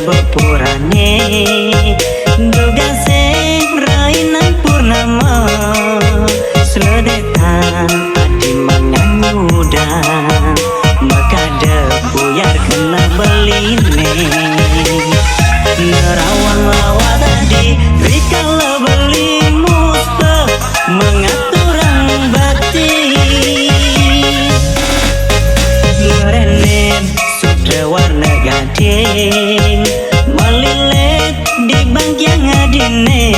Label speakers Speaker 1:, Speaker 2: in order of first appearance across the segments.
Speaker 1: bepurane duga sing rainan purnama seledetan adi menganyudan maka buyar kena beline nerawang lawa tadi rikala beli musta mengaturang bati Lorenin sudah warna gading melilit di bagian adine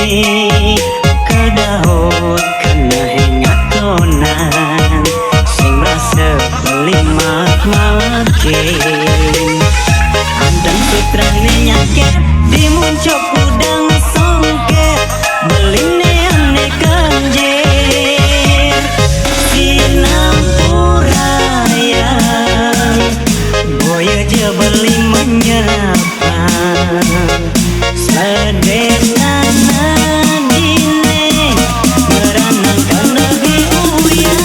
Speaker 1: kedahut kena hengat konan sing rasa beli makin andang sutrane nyakit dimuncuk udang songket beline ane kanjir sinampuraya boya je beli menyapa sedenan adine meranang kanagi uyan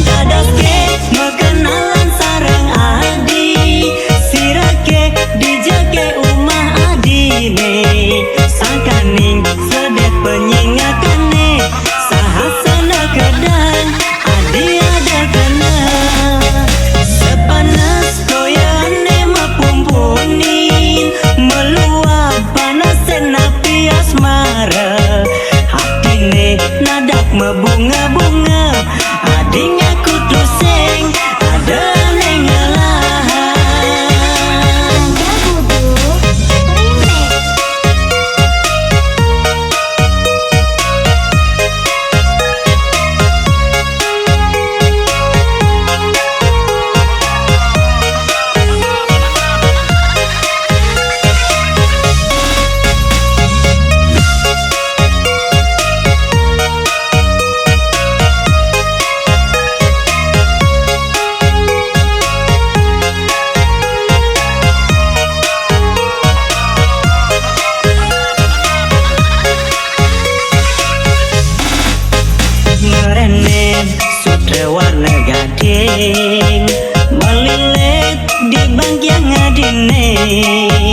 Speaker 1: dadas ke mengenalan sarang adi sirake dijake umah adine sangkaning sedet penyingakane sahasana kedang adi ada kena sepanas koyane mapumpunin meluap panas napi asmara hatine nadak mebunga-bunga adinya kudu sing ada neng ngalahan Lorenin sudah warna gading melilit di bagian adine